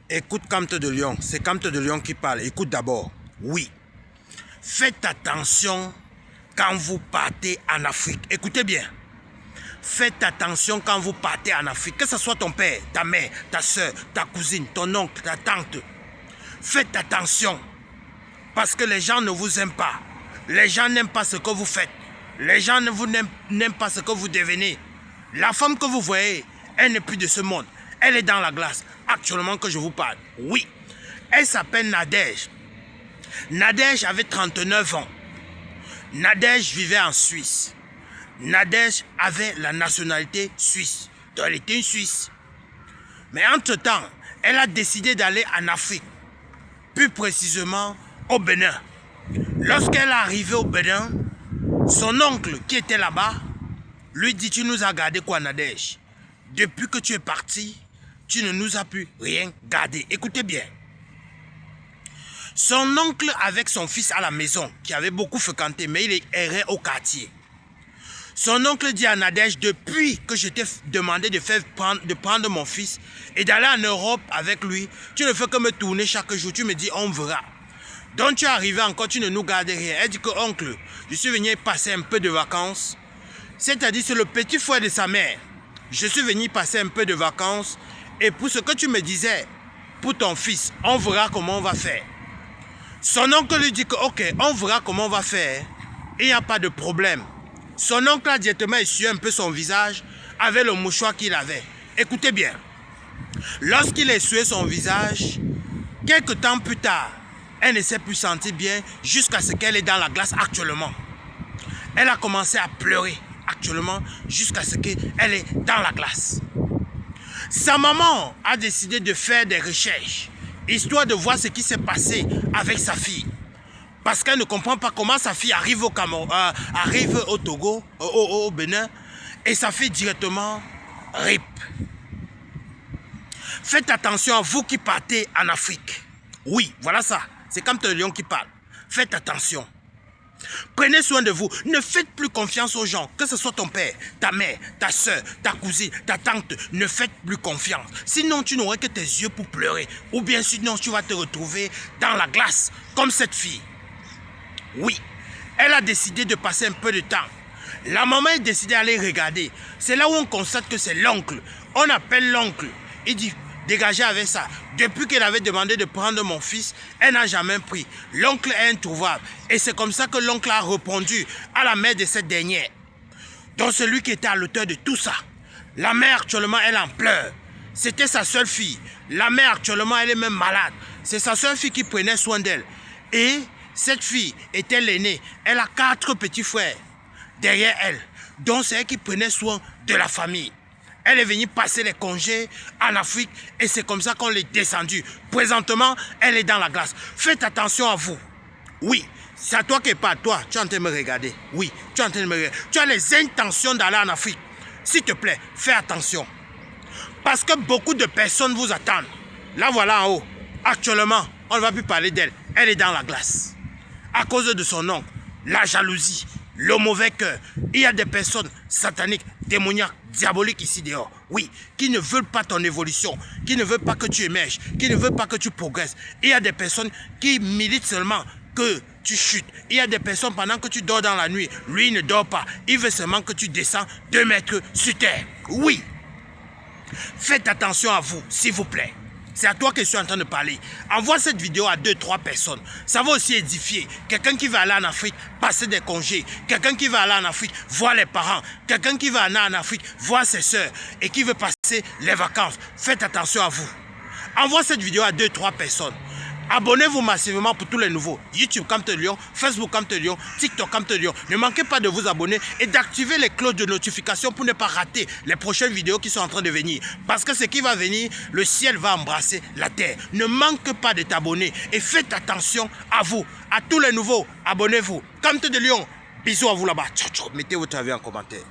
Écoute Camte de Lion, c'est Camte de Lion qui parle. Écoute d'abord. Oui. Faites attention quand vous partez en Afrique. Écoutez bien. Faites attention quand vous partez en Afrique. Que ce soit ton père, ta mère, ta soeur, ta cousine, ton oncle, ta tante. Faites attention. Parce que les gens ne vous aiment pas. Les gens n'aiment pas ce que vous faites. Les gens n'aiment pas ce que vous devenez. La femme que vous voyez, elle n'est plus de ce monde. Elle est dans la glace. Actuellement que je vous parle. Oui. Elle s'appelle Nadège. Nadège avait 39 ans. Nadège vivait en Suisse. Nadège avait la nationalité suisse. Donc elle était une Suisse. Mais entre-temps, elle a décidé d'aller en Afrique. Plus précisément au Bénin. Lorsqu'elle est arrivée au Bénin, son oncle qui était là-bas lui dit: tu nous as gardé quoi, Nadège? Depuis que tu es parti, tu ne nous as plus rien gardé. Écoutez bien. Son oncle avec son fils à la maison, qui avait beaucoup fréquenté, mais il errait au quartier. Son oncle dit à Nadège: depuis que je t'ai demandé de prendre mon fils et d'aller en Europe avec lui, tu ne fais que me tourner chaque jour. Tu me dis: on verra. Donc tu es arrivé encore, tu ne nous gardes rien. Elle dit que: oncle, je suis venu passer un peu de vacances. C'est-à-dire c'est le petit frère de sa mère. Je suis venu passer un peu de vacances. Et pour ce que tu me disais, pour ton fils, on verra comment on va faire. Son oncle lui dit que: ok, on verra comment on va faire. Il n'y a pas de problème. Son oncle a directement essuyé un peu son visage avec le mouchoir qu'il avait. Écoutez bien. Lorsqu'il a essuyé son visage, quelques temps plus tard, elle ne s'est plus sentie bien jusqu'à ce qu'elle est dans la glace actuellement. Elle a commencé à pleurer actuellement jusqu'à ce qu'elle est dans la glace. Sa maman a décidé de faire des recherches, histoire de voir ce qui s'est passé avec sa fille. Parce qu'elle ne comprend pas comment sa fille arrive au Cameroun, arrive au Togo, au Bénin, et sa fille directement RIP. Faites attention à vous qui partez en Afrique. Oui, voilà ça. C'est Camte de Lion qui parle. Faites attention. Prenez soin de vous. Ne faites plus confiance aux gens. Que ce soit ton père, ta mère, ta soeur, ta cousine, ta tante. Ne faites plus confiance. Sinon, tu n'aurais que tes yeux pour pleurer. Ou bien sinon, tu vas te retrouver dans la glace, comme cette fille. Oui, elle a décidé de passer un peu de temps. La maman a décidé d'aller regarder. C'est là où on constate que c'est l'oncle. On appelle l'oncle. Il dit: dégagez avec ça. Depuis qu'elle avait demandé de prendre mon fils, elle n'a jamais pris. L'oncle est introuvable. Et c'est comme ça que l'oncle a répondu à la mère de cette dernière. Donc celui qui était à l'auteur de tout ça. La mère actuellement, elle en pleure. C'était sa seule fille. La mère actuellement, elle est même malade. C'est sa seule fille qui prenait soin d'elle. Et cette fille était l'aînée. Elle a 4 petits frères derrière elle. Donc c'est elle qui prenait soin de la famille. Elle est venue passer les congés en Afrique et c'est comme ça qu'on l'a descendue. Présentement, elle est dans la glace. Faites attention à vous. Oui, c'est à toi qui parle. Toi, tu es en train de me regarder. Oui, tu es en train de me regarder. Tu as les intentions d'aller en Afrique. S'il te plaît, fais attention. Parce que beaucoup de personnes vous attendent. Là, voilà en haut. Actuellement, on ne va plus parler d'elle. Elle est dans la glace. À cause de son oncle, la jalousie, le mauvais cœur. Il y a des personnes sataniques, démoniaques, diaboliques ici dehors. Oui, qui ne veulent pas ton évolution, qui ne veulent pas que tu émerges, qui ne veulent pas que tu progresses. Il y a des personnes qui militent seulement que tu chutes. Il y a des personnes pendant que tu dors dans la nuit, lui ne dort pas. Il veut seulement que tu descends 2 mètres sur terre. Oui. Faites attention à vous, s'il vous plaît. C'est à toi que je suis en train de parler. Envoie cette vidéo à 2-3 personnes. Ça va aussi édifier. Quelqu'un qui va aller en Afrique, passer des congés. Quelqu'un qui va aller en Afrique, voir les parents. Quelqu'un qui va aller en Afrique, voir ses soeurs. Et qui veut passer les vacances. Faites attention à vous. Envoie cette vidéo à 2-3 personnes. Abonnez-vous massivement pour tous les nouveaux. YouTube Camte de Lion, Facebook Camte de Lion, TikTok Camte de Lion. Ne manquez pas de vous abonner et d'activer les cloches de notification pour ne pas rater les prochaines vidéos qui sont en train de venir. Parce que ce qui va venir, le ciel va embrasser la terre. Ne manquez pas de t'abonner et faites attention à vous. À tous les nouveaux, abonnez-vous. Camte de Lion, bisous à vous là-bas. Ciao, ciao. Mettez votre avis en commentaire.